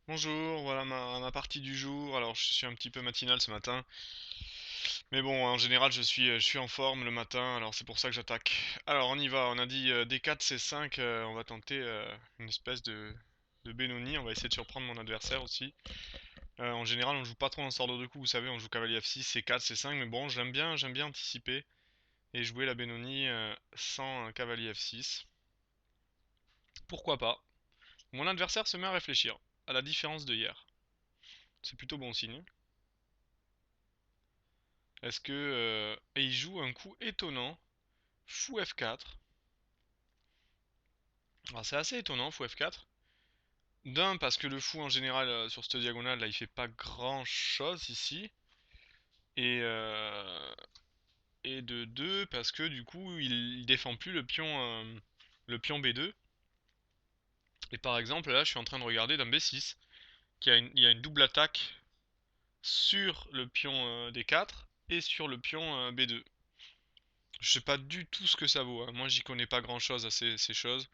Bonjour, voilà ma partie du jour. Alors, je suis un petit peu matinal ce matin. Mais bon, en général, je suis en forme le matin, alors c'est pour ça que j'attaque. Alors, on y va. On a dit D4, C5. On va tenter une espèce de Benoni. On va essayer de surprendre mon adversaire aussi. En général, on joue pas trop en ordre de coups. Vous savez, on joue cavalier F6, C4, C5. Mais bon, j'aime bien anticiper et jouer la Benoni sans un cavalier F6. Pourquoi pas? Mon adversaire se met à réfléchir, à la différence de hier. C'est plutôt bon signe. Est-ce que... Et il joue un coup étonnant. Fou F4. Alors c'est assez étonnant, fou F4. D'un, parce que le fou en général sur cette diagonale là il fait pas grand chose ici. Et, euh, et de deux, parce que du coup il défend plus le pion B2. Et par exemple là je suis en train de regarder d'un B6. Il y a une double attaque sur le pion D4 et sur le pion B2. Je sais pas du tout ce que ça vaut, hein. Moi j'y connais pas grand chose à ces choses.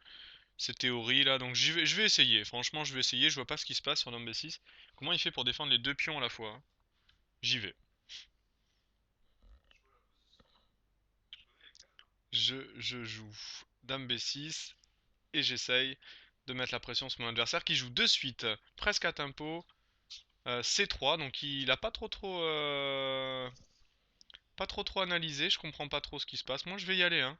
Ces théories là, donc je vais essayer. Franchement, je vais essayer. Je vois pas ce qui se passe sur Dame B6. Comment il fait pour défendre les deux pions à la fois, hein? J'y vais. Je joue Dame B6 et j'essaye de mettre la pression sur mon adversaire qui joue de suite, presque à tempo, C3. Donc il a pas trop analysé. Je comprends pas trop ce qui se passe. Moi, je vais y aller, hein.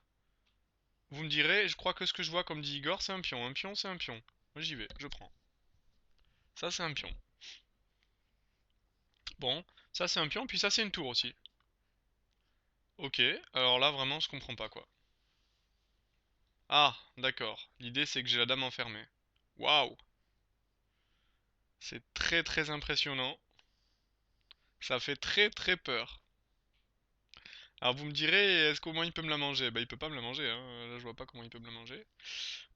Vous me direz, je crois que ce que je vois, comme dit Igor, c'est un pion. Un pion, c'est un pion. Moi, j'y vais. Je prends. Ça, c'est un pion. Bon, ça, c'est un pion. Puis ça, c'est une tour aussi. Ok, alors là vraiment je comprends pas quoi. Ah, d'accord. L'idée c'est que j'ai la dame enfermée. Waouh, c'est très impressionnant. Ça fait très peur. Alors vous me direz, est-ce qu'au moins il peut me la manger? Bah il peut pas me la manger, hein. Là je vois pas comment il peut me la manger.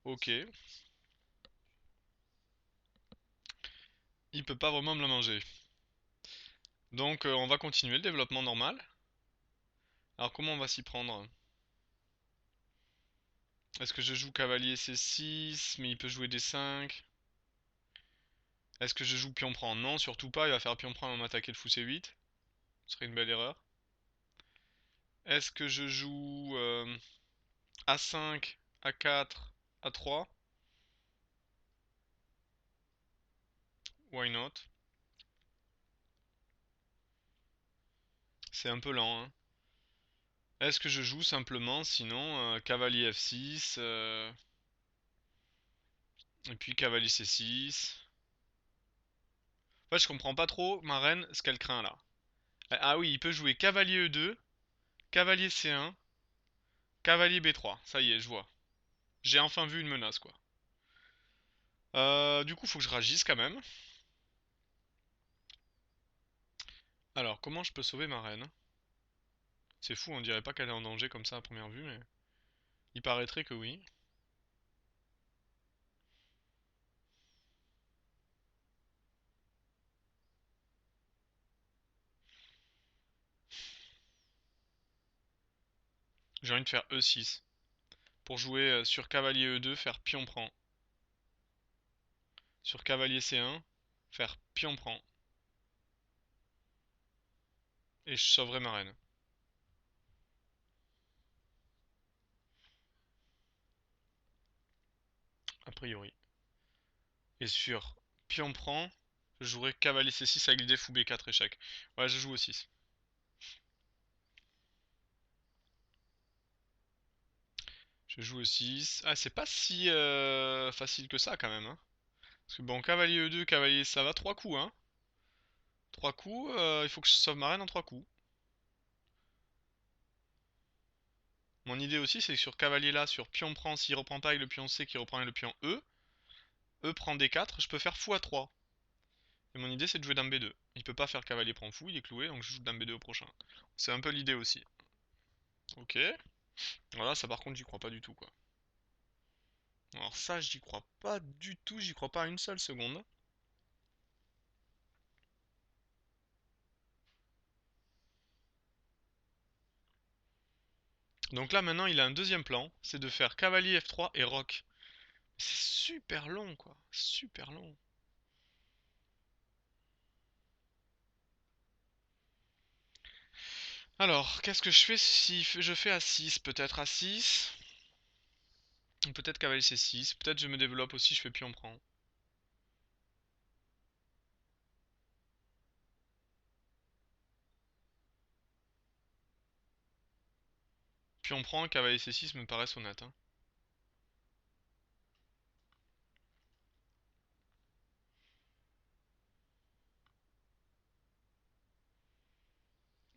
Ok, il peut pas vraiment me la manger. Donc on va continuer le développement normal. Alors comment on va s'y prendre? Est-ce que je joue cavalier C6, mais il peut jouer D5? Est-ce que je joue pion prend? Non, surtout pas, il va faire pion prend et va m'attaquer le fou C8. Ce serait une belle erreur. Est-ce que je joue A5, A4, A3? Why not? C'est un peu lent, hein. Est-ce que je joue simplement, sinon, cavalier F6, et puis cavalier C6? En fait, je comprends pas trop, ma reine, ce qu'elle craint là. Ah oui, il peut jouer cavalier E2, cavalier C1, cavalier B3. Ça y est, je vois. J'ai enfin vu une menace, quoi. Du coup, faut que je réagisse quand même. Alors, comment je peux sauver ma reine? C'est fou, on dirait pas qu'elle est en danger comme ça à première vue, mais il paraîtrait que oui. J'ai envie de faire E6. Pour jouer sur cavalier E2, faire pion prend. Sur cavalier C1, faire pion prend. Et je sauverai ma reine. A priori. Et sur pion prend, je jouerai cavalier C6 avec l'idée fou B4 échec. Ouais, je joue au 6. Je joue au 6. Ah, c'est pas si facile que ça quand même, hein. Parce que bon, cavalier E2, cavalier, ça va 3 coups, hein. 3 coups, il faut que je sauve ma reine en 3 coups. Mon idée aussi, c'est que sur cavalier là, sur pion prend, s'il reprend pas avec le pion C qui reprend avec le pion E, E prend D4, je peux faire fou à 3. Et mon idée c'est de jouer dame B2. Il peut pas faire cavalier prend fou, il est cloué, donc je joue dame B2 au prochain. C'est un peu l'idée aussi. Ok. Voilà, ça par contre j'y crois pas du tout quoi. Alors ça j'y crois pas du tout, j'y crois pas une seule seconde. Donc là maintenant il a un deuxième plan, c'est de faire cavalier F3 et roc. C'est super long quoi, super long. Alors, qu'est-ce que je fais si je fais à 6? Peut-être à 6. Peut-être cavalier C6. Peut-être je me développe aussi, je fais pion prend. Pion prend, cavalier C6 me paraissent honnêtes, hein.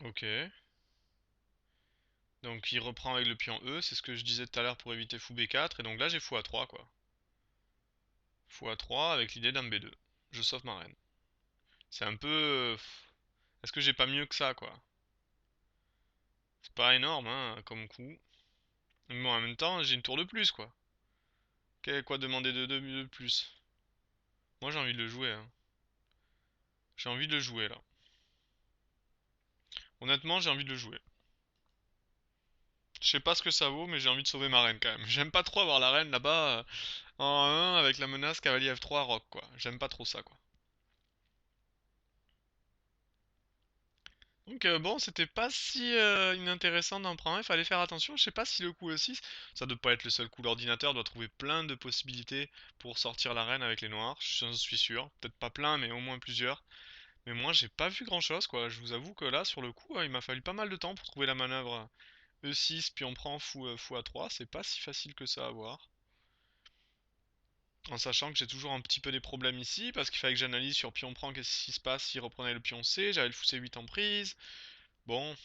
Ok. Donc il reprend avec le pion E, c'est ce que je disais tout à l'heure pour éviter fou B4. Et donc là j'ai fou A3 quoi. Fou A3 avec l'idée d'un B2. Je sauve ma reine. C'est un peu... Est-ce que j'ai pas mieux que ça quoi? C'est pas énorme hein, comme coup. Mais bon, en même temps j'ai une tour de plus quoi. Quoi demander de plus? Moi j'ai envie de le jouer, hein. J'ai envie de le jouer là. Honnêtement j'ai envie de le jouer. Je sais pas ce que ça vaut mais j'ai envie de sauver ma reine quand même. J'aime pas trop avoir la reine là-bas en 1 avec la menace cavalier F3 rock quoi. J'aime pas trop ça quoi. Donc bon, c'était pas si inintéressant d'en prendre un, il fallait faire attention. Je sais pas si le coup E6, ça doit pas être le seul coup. L'ordinateur doit trouver plein de possibilités pour sortir la reine avec les noirs, j'en suis sûr. Peut-être pas plein, mais au moins plusieurs. Mais moi, j'ai pas vu grand-chose, quoi. Je vous avoue que là, sur le coup, il m'a fallu pas mal de temps pour trouver la manœuvre E6, puis on prend fou A3. C'est pas si facile que ça à voir. En sachant que j'ai toujours un petit peu des problèmes ici, parce qu'il fallait que j'analyse sur pion prend qu'est-ce qui se passe s'il reprenait le pion C, j'avais le fou C8 en prise. Bon,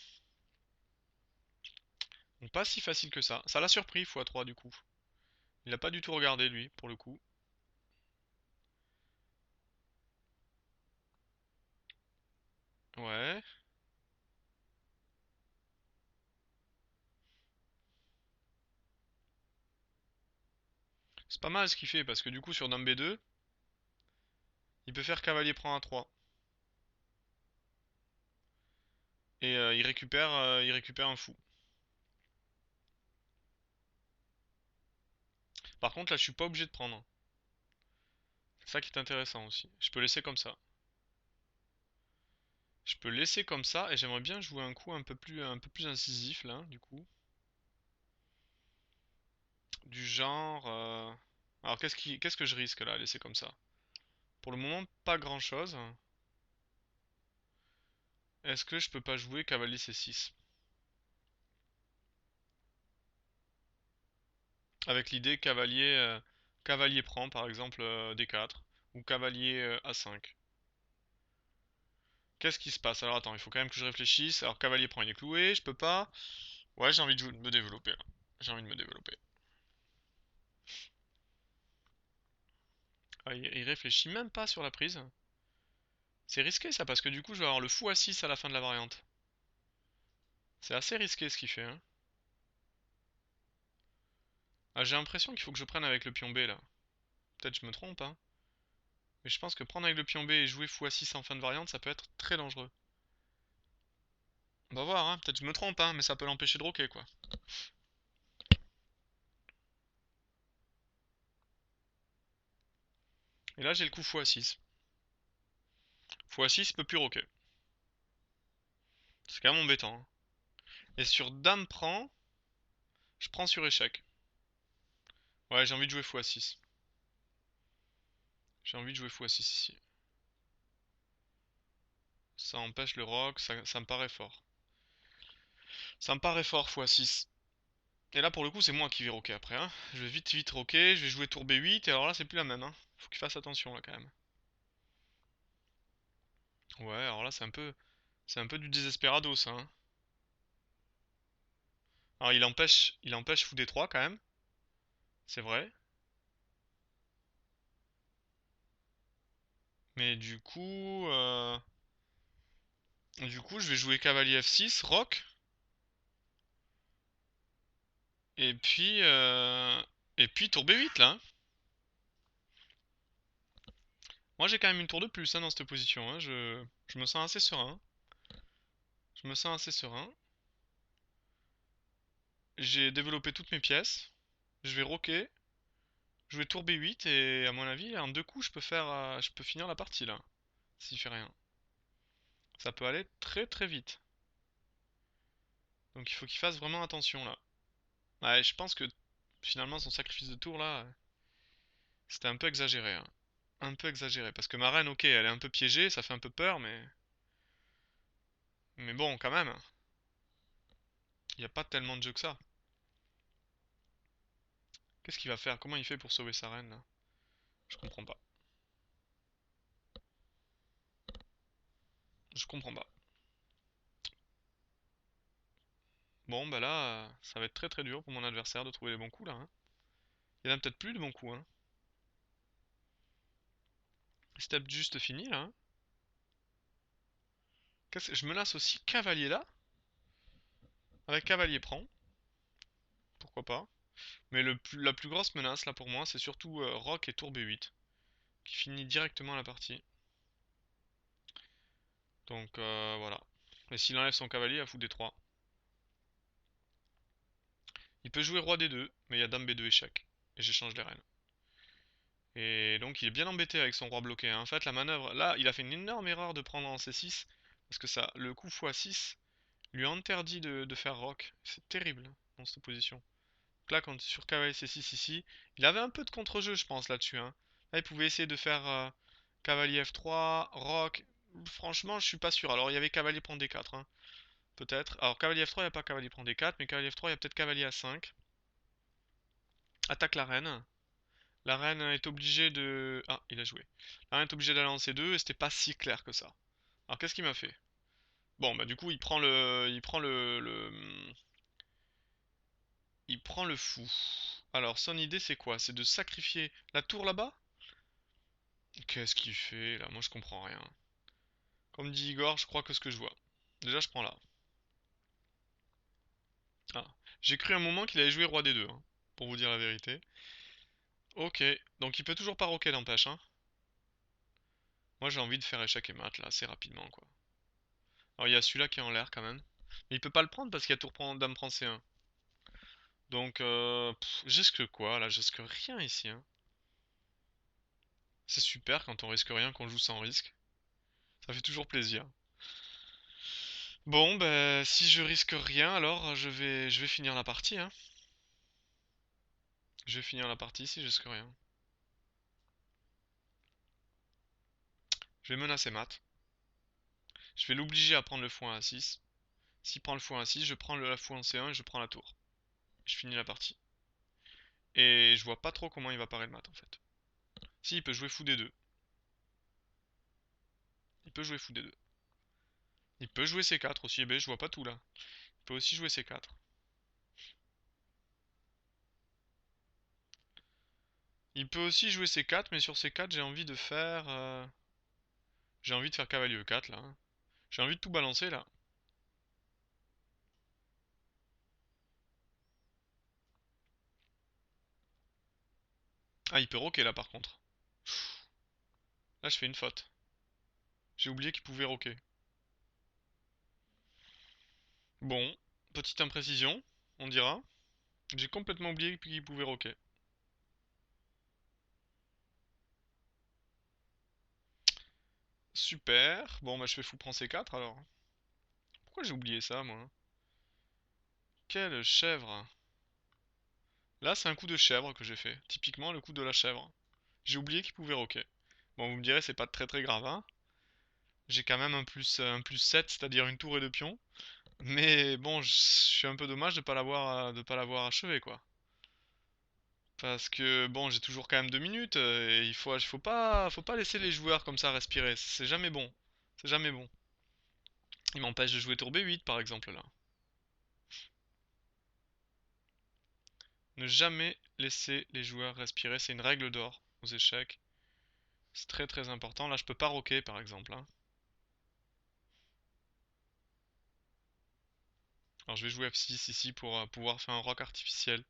donc pas si facile que ça. Ça l'a surpris x3 du coup. Il a pas du tout regardé lui, pour le coup. Ouais. C'est pas mal ce qu'il fait, parce que du coup sur dame B2, il peut faire cavalier prend A3. Et il récupère un fou. Par contre là je suis pas obligé de prendre. C'est ça qui est intéressant aussi. Je peux laisser comme ça. Je peux laisser comme ça, et j'aimerais bien jouer un coup un peu plus incisif là, du coup. Du genre... Alors qu'est-ce que je risque là, à laisser comme ça? Pour le moment, pas grand-chose. Est-ce que je peux pas jouer cavalier C6? Avec l'idée cavalier prend par exemple D4 ou cavalier A5. Qu'est-ce qui se passe? Alors attends, il faut quand même que je réfléchisse. Alors cavalier prend, il est cloué, je peux pas. Ouais, j'ai envie de me développer là. J'ai envie de me développer. Ah, il réfléchit même pas sur la prise. C'est risqué ça parce que du coup je vais avoir le fou A6 à la fin de la variante. C'est assez risqué ce qu'il fait, hein. Ah, j'ai l'impression qu'il faut que je prenne avec le pion B là. Peut-être je me trompe, hein. Mais je pense que prendre avec le pion B et jouer fou A6 en fin de variante, ça peut être très dangereux. On va voir, hein. Peut-être je me trompe, hein, mais ça peut l'empêcher de roquer quoi. Et là j'ai le coup fou A6. Fou A6 peut plus roquer. C'est quand même embêtant, hein. Et sur dame prend, je prends sur échec. Ouais, j'ai envie de jouer fou A6. J'ai envie de jouer fou A6 ici. Ça empêche le rock, ça me paraît fort. Ça me paraît fort fou A6. Et là pour le coup c'est moi qui vais rocker après, hein. Je vais vite rocker, je vais jouer tour B8 et alors là c'est plus la même, hein. Faut qu'il fasse attention là quand même. Ouais, alors là c'est un peu du désesperado ça, hein. Alors il empêche fou D3 quand même, c'est vrai. Mais du coup je vais jouer cavalier F6, rock, et puis tour B8 là, hein. Moi j'ai quand même une tour de plus hein, dans cette position, hein. Je me sens assez serein. Je me sens assez serein. J'ai développé toutes mes pièces. Je vais rocker, jouer tour B8 et à mon avis en deux coups je peux finir la partie là. S'il fait rien. Ça peut aller très très vite. Donc il faut qu'il fasse vraiment attention là. Ouais, je pense que finalement son sacrifice de tour là, c'était un peu exagéré, hein. Un peu exagéré. Parce que ma reine, ok, elle est un peu piégée, ça fait un peu peur, mais... Mais bon, quand même, il n'y a pas tellement de jeu que ça. Qu'est-ce qu'il va faire? Comment il fait pour sauver sa reine là? Je comprends pas. Je comprends pas. Bon, bah là, ça va être très très dur pour mon adversaire de trouver les bons coups là, hein. Il y en a peut-être plus de bons coups, hein. C'est peut-être juste fini là, hein. Je menace aussi cavalier là. Avec cavalier prend. Pourquoi pas. Mais la plus grosse menace là pour moi, c'est surtout roc et tour B8. Qui finit directement la partie. Donc voilà. Et s'il enlève son cavalier, il fout D3. Il peut jouer roi D2, mais il y a dame B2 échec. Et j'échange les reines. Et donc il est bien embêté avec son roi bloqué, hein. En fait, la manœuvre, là, il a fait une énorme erreur de prendre en C6. Parce que ça, le coup x6 lui interdit de faire roc. C'est terrible dans cette position. Donc là, quand sur cavalier C6 ici, il avait un peu de contre-jeu, je pense, là-dessus, hein. Là, il pouvait essayer de faire cavalier F3, roc. Franchement, je suis pas sûr. Alors, il y avait cavalier prend D4, hein, peut-être. Alors, cavalier F3, il n'y a pas cavalier prend D4, mais cavalier F3, il y a peut-être cavalier A5. Attaque la reine. La reine est obligée de... Ah, il a joué. La reine est obligée d'aller en C2 et c'était pas si clair que ça. Alors qu'est-ce qu'il m'a fait? Bon, bah du coup, il prend le... Il prend le fou. Alors, son idée, c'est quoi? C'est de sacrifier la tour là-bas? Qu'est-ce qu'il fait là? Moi, je comprends rien. Comme dit Igor, je crois que ce que je vois. Déjà, je prends là. Ah. J'ai cru un moment qu'il allait jouer roi D2, hein, pour vous dire la vérité. Ok, donc il peut toujours pas roquer, n'empêche, hein. Moi, j'ai envie de faire échec et mat, là, assez rapidement, quoi. Alors il y a celui-là qui est en l'air quand même. Mais il peut pas le prendre parce qu'il y a tour dame prend C1. Donc risque quoi là? Je risque rien ici, hein. C'est super quand on risque rien, qu'on joue sans risque. Ça fait toujours plaisir. Bon ben si je risque rien alors je vais finir la partie, hein. Je vais finir la partie si je risque rien. Je vais menacer mat. Je vais l'obliger à prendre le fou en A6. S'il prend le fou en A6, je prends le fou en C1 et je prends la tour. Je finis la partie. Et je vois pas trop comment il va parer le mat en fait. Si, il peut jouer fou D2. Il peut jouer fou D2. Il peut jouer C4 aussi, eh ben je vois pas tout là. Il peut aussi jouer C4. Il peut aussi jouer C4, mais sur C4 j'ai envie de faire... J'ai envie de faire cavalier E4 là, hein. J'ai envie de tout balancer là. Ah, il peut roquer là par contre. Là je fais une faute. J'ai oublié qu'il pouvait roquer. Bon, petite imprécision, on dira. J'ai complètement oublié qu'il pouvait roquer. Super. Bon bah je fais fou prend C4 alors. Pourquoi j'ai oublié ça moi? Quelle chèvre. Là c'est un coup de chèvre que j'ai fait. Typiquement le coup de la chèvre. J'ai oublié qu'il pouvait roquer. Bon vous me direz c'est pas très très grave, hein. J'ai quand même un plus 7, c'est-à-dire une tour et deux pions. Mais bon, je suis un peu dommage de pas l'avoir achevé quoi. Parce que bon, j'ai toujours quand même 2 minutes. Et faut pas laisser les joueurs comme ça respirer. C'est jamais bon. C'est jamais bon. Il m'empêche de jouer tour B8 par exemple là. Ne jamais laisser les joueurs respirer, c'est une règle d'or aux échecs. C'est très très important. Là, je peux pas roquer par exemple, hein. Alors je vais jouer F6 ici pour pouvoir faire un rock artificiel.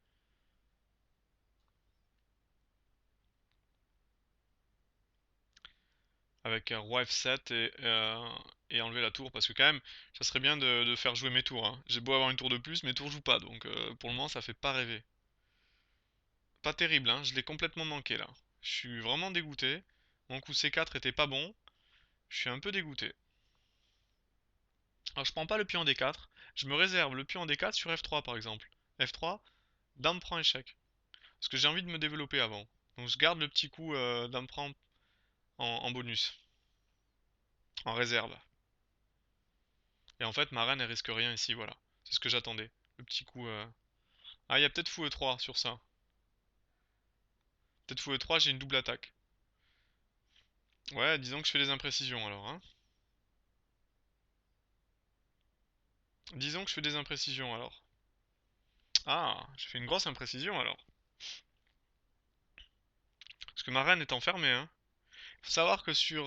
Avec un roi F7 et enlever la tour parce que quand même ça serait bien de faire jouer mes tours, hein. J'ai beau avoir une tour de plus, mes tours jouent pas donc pour le moment ça fait pas rêver. Pas terrible, hein, je l'ai complètement manqué là. Je suis vraiment dégoûté. Mon coup C4 était pas bon. Je suis un peu dégoûté. Alors je prends pas le pion en D4, je me réserve le pion en D4 sur F3 par exemple. F3, dame prend échec. Parce que j'ai envie de me développer avant. Donc je garde le petit coup dame prend en bonus, en réserve. Et en fait ma reine elle risque rien ici, voilà. C'est ce que j'attendais. Le petit coup... Ah il y a peut-être fou E3 sur ça. Peut-être fou E3, j'ai une double attaque. Ouais, disons que je fais des imprécisions alors, hein. Disons que je fais des imprécisions alors. Ah, j'ai fait une grosse imprécision alors. Parce que ma reine est enfermée, hein. Faut savoir que sur...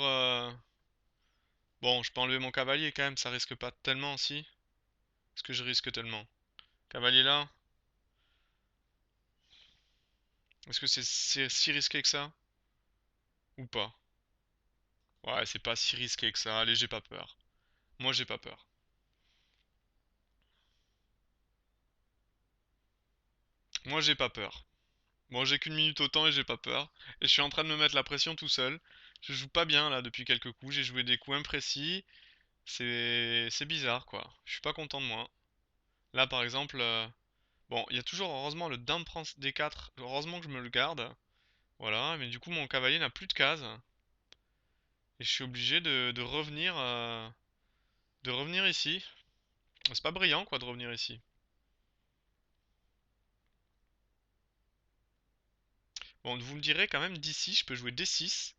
Bon, je peux enlever mon cavalier quand même, ça risque pas tellement, si. Est-ce que je risque tellement? Cavalier là? Est-ce que c'est si risqué que ça? Ou pas? Ouais, c'est pas si risqué que ça, allez, j'ai pas peur. Moi, j'ai pas peur. Moi, j'ai pas peur. Bon, j'ai qu'une minute au temps et j'ai pas peur. Et je suis en train de me mettre la pression tout seul. Je joue pas bien là depuis quelques coups, j'ai joué des coups imprécis. C'est bizarre quoi. Je suis pas content de moi. Là par exemple, bon, il y a toujours heureusement le dame prend D4. Heureusement que je me le garde. Voilà, mais du coup mon cavalier n'a plus de cases. Et je suis obligé de revenir ici. C'est pas brillant quoi de revenir ici. Bon, vous me direz quand même d'ici je peux jouer D6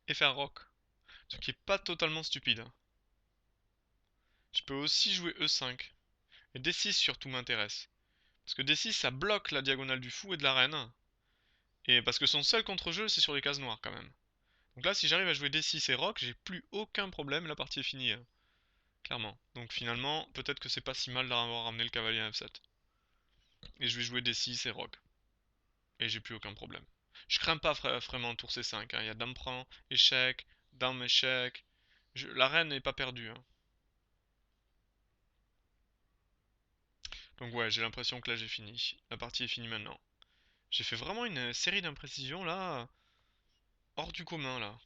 et faire roc. Ce qui est pas totalement stupide. Je peux aussi jouer E5. Et D6 surtout m'intéresse. Parce que D6 ça bloque la diagonale du fou et de la reine. Et parce que son seul contre-jeu c'est sur les cases noires quand même. Donc là si j'arrive à jouer D6 et roc, j'ai plus aucun problème, la partie est finie. Clairement. Donc finalement, peut-être que c'est pas si mal d'avoir ramené le cavalier à F7. Et je vais jouer D6 et roc. Et j'ai plus aucun problème. Je crains pas vraiment tour C5, hein. Il y a dame prend, échec, dame échec. La reine n'est pas perdue, hein. Donc ouais, j'ai l'impression que là j'ai fini. La partie est finie maintenant. J'ai fait vraiment une série d'imprécisions là, hors du commun là.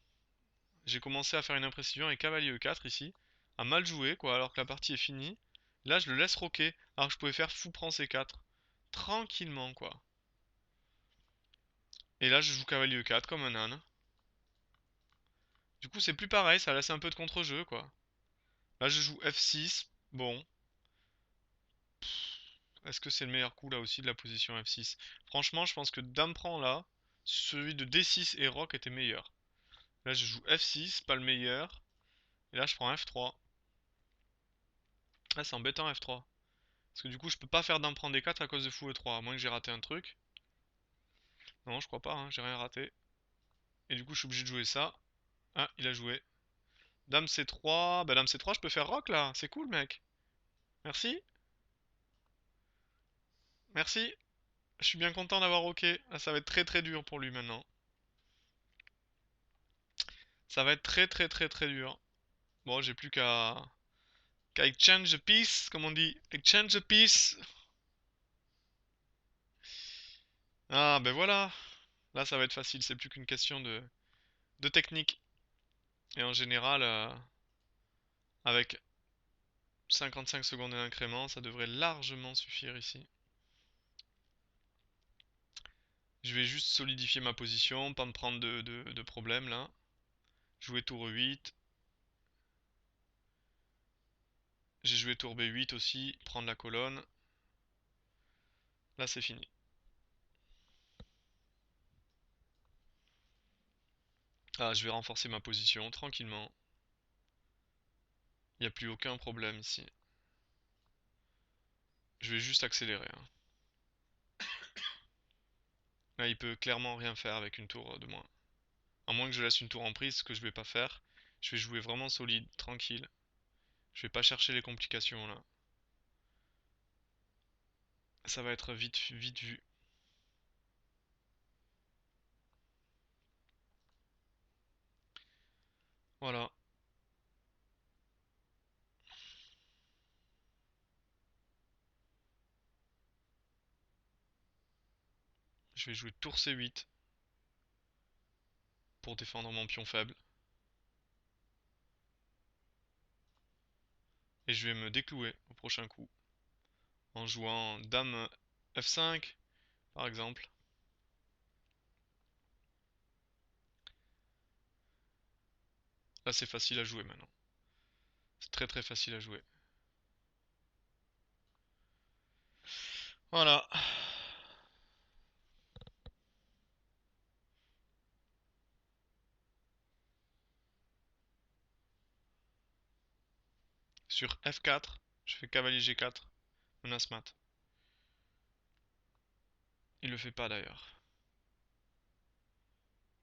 J'ai commencé à faire une imprécision avec cavalier E4 ici, à mal jouer quoi, alors que la partie est finie. Là je le laisse roquer, alors que je pouvais faire fou prend C4. Tranquillement quoi. Et là je joue cavalier E4 comme un âne. Du coup c'est plus pareil, ça laisse un peu de contre-jeu quoi. Là je joue F6, bon. Est-ce que c'est le meilleur coup là aussi de la position F6? Franchement je pense que dame prend là, celui de D6 et roc était meilleur. Là je joue F6, pas le meilleur. Et là je prends F3. Ah c'est embêtant F3. Parce que du coup je peux pas faire dame prend D4 à cause de fou E3, à moins que j'ai raté un truc. Non je crois pas, hein, j'ai rien raté. Et du coup je suis obligé de jouer ça. Ah il a joué. Dame C3, bah dame C3 je peux faire roc là, c'est cool mec. Merci, merci. Je suis bien content d'avoir OK. Ah, ça va être très très dur pour lui maintenant. Ça va être très très très très dur. Bon j'ai plus qu'à exchange a piece, comme on dit. Exchange a piece. Ah ben voilà. Là ça va être facile, c'est plus qu'une question de technique. Et en général, avec 55 secondes d'incrément, ça devrait largement suffire ici. Je vais juste solidifier ma position, pas me prendre de problème là. Jouer tour E8. J'ai joué tour B8 aussi, prendre la colonne. Là c'est fini. Ah, je vais renforcer ma position tranquillement. Il n'y a plus aucun problème ici. Je vais juste accélérer, hein. Là, il peut clairement rien faire avec une tour de moins. À moins que je laisse une tour en prise, ce que je vais pas faire. Je vais jouer vraiment solide, tranquille. Je vais pas chercher les complications là. Ça va être vite, vite vu. Voilà. Je vais jouer tour C8 pour défendre mon pion faible. et je vais me déclouer au prochain coup en jouant dame F5 par exemple. Là c'est facile à jouer maintenant. C'est très très facile à jouer. Voilà. Sur F4, je fais cavalier G4, menace mat. Il le fait pas d'ailleurs.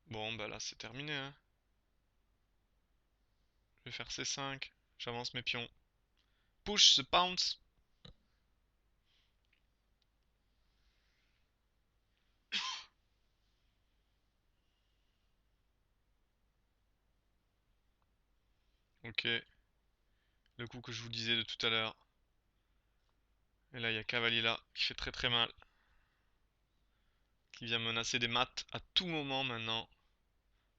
Bon bah là c'est terminé hein. Je vais faire C5, j'avance mes pions. Push the pounce. Ok, le coup que je vous disais de tout à l'heure. Et là il y a cavalier là qui fait très très mal. Qui vient menacer des mats à tout moment maintenant.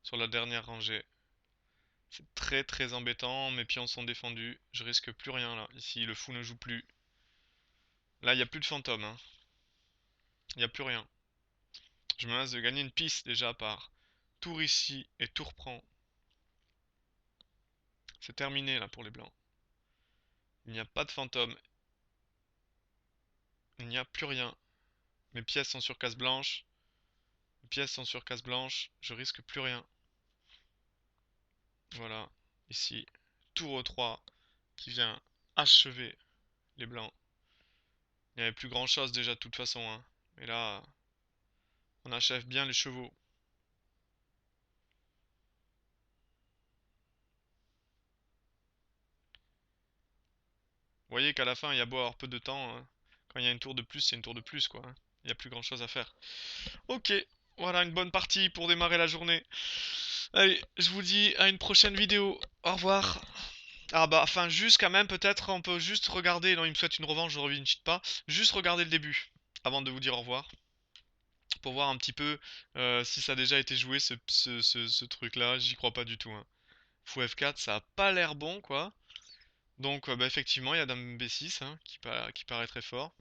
Sur la dernière rangée. C'est très très embêtant, mes pions sont défendus. Je risque plus rien là. Ici le fou ne joue plus. Là il n'y a plus de fantôme hein. Il n'y a plus rien. Je menace de gagner une piste déjà par tour ici et tour prend. C'est terminé là pour les blancs. Il n'y a pas de fantôme. Il n'y a plus rien. Mes pièces sont sur case blanche. Les pièces sont sur case blanche. Je risque plus rien. Voilà. Ici. Tour E3 qui vient achever les blancs. Il n'y avait plus grand chose déjà de toute façon. Hein. Et là, on achève bien les chevaux. Vous voyez qu'à la fin, il y a beau avoir peu de temps. Hein. Quand il y a une tour de plus, c'est une tour de plus quoi. Hein. Il n'y a plus grand chose à faire. Ok. Voilà une bonne partie pour démarrer la journée. Allez, je vous dis à une prochaine vidéo. Au revoir. Ah bah, enfin, juste quand même, peut-être, on peut juste regarder. Non, il me souhaite une revanche, je reviens pas. Juste regarder le début, avant de vous dire au revoir. Pour voir un petit peu si ça a déjà été joué, ce truc-là. J'y crois pas du tout. Hein. Fou F4, ça a pas l'air bon, quoi. Donc, bah, effectivement, il y a Dame B6, hein, qui paraît très fort.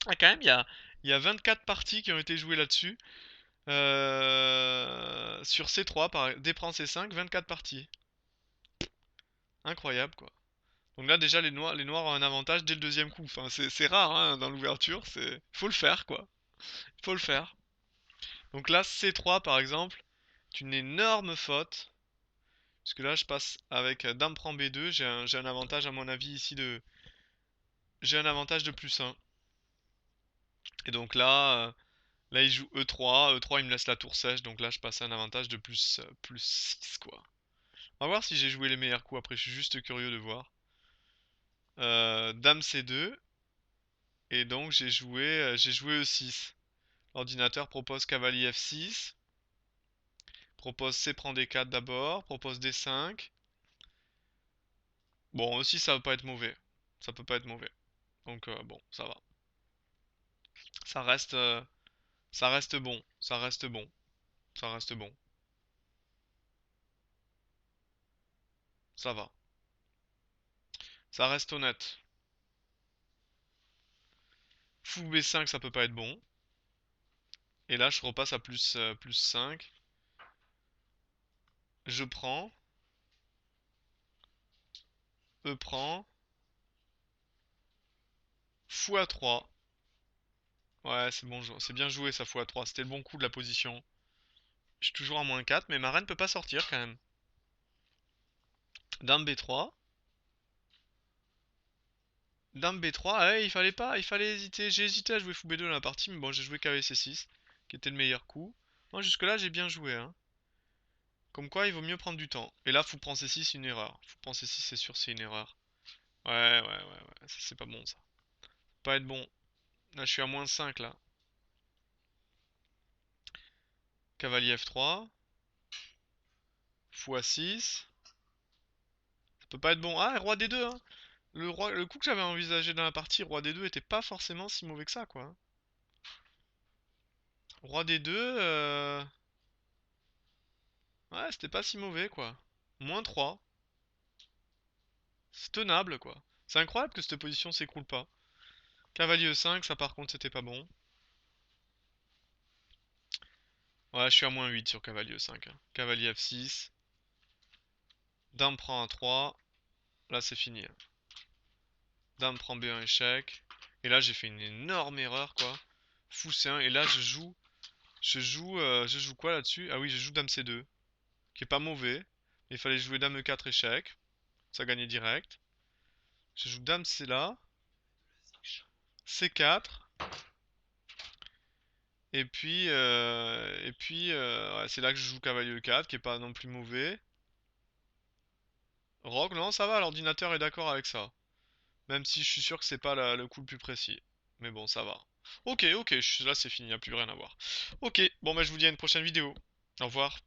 Ah, quand même, il y a 24 parties qui ont été jouées là-dessus. Sur C3, D prend C5, 24 parties. Incroyable, quoi. Donc là déjà les noirs ont un avantage dès le deuxième coup. Enfin c'est rare hein, dans l'ouverture, faut le faire quoi. Faut le faire. Donc là C3 par exemple, c'est une énorme faute. Parce que là je passe avec Dame prend B2, j'ai un avantage à mon avis ici de. J'ai un avantage de plus 1. Et donc là il joue E3, E3 il me laisse la tour sèche, donc là je passe à un avantage de plus 6 quoi. On va voir si j'ai joué les meilleurs coups après, je suis juste curieux de voir. Dame C2, et donc j'ai joué E6. L'ordinateur propose cavalier F6, propose C prend D4 d'abord, propose D5. Bon, aussi ça va pas être mauvais. Ça peut pas être mauvais. Donc bon, ça va. Ça reste, euh, ça reste bon. Ça reste bon. Ça reste bon. Ça va. Ça reste honnête. Fou B5, ça peut pas être bon. Et là, je repasse à plus 5. Je prends. E prend. Fou A3. Ouais, c'est bon, c'est bien joué ça, fou A3. C'était le bon coup de la position. Je suis toujours à -4, mais ma reine peut pas sortir quand même. Dame B3. Dame B3, ouais, il fallait hésiter. J'ai hésité à jouer fou B2 dans la partie, mais bon, j'ai joué cavalier C6, qui était le meilleur coup. Moi, jusque-là, j'ai bien joué, hein. Comme quoi, il vaut mieux prendre du temps. Et là, fou prend C6, une erreur. Fou prend C6, c'est sûr, c'est une erreur. Ouais, ouais, ouais, ouais, ça, c'est pas bon, ça. Pas être bon. Là, je suis à -5, là. Cavalier F3. Fou A6. Ça peut pas être bon. Ah, et roi D2, hein. Le coup que j'avais envisagé dans la partie, roi D2, était pas forcément si mauvais que ça, quoi. Roi D2, ouais, c'était pas si mauvais, quoi. -3. C'est tenable, quoi. C'est incroyable que cette position s'écroule pas. Cavalier E5, ça par contre c'était pas bon. Ouais, je suis à -8 sur cavalier E5, hein. Cavalier F6. Dame prend A3. Là c'est fini, hein. Dame prend B1 échec. Et là j'ai fait une énorme erreur, quoi. Fou C1. Et là je joue quoi là-dessus? Ah oui, je joue Dame C2. Qui est pas mauvais. Il fallait jouer Dame E4 échec. Ça gagnait direct. Je joue Dame C là. C4. Ouais, c'est là que je joue cavalier E4, qui est pas non plus mauvais. Rock, non, ça va, l'ordinateur est d'accord avec ça. Même si je suis sûr que c'est pas le coup le plus précis. Mais bon, ça va. Ok, ok, là c'est fini, y a plus rien à voir. Ok, bon bah je vous dis à une prochaine vidéo. Au revoir.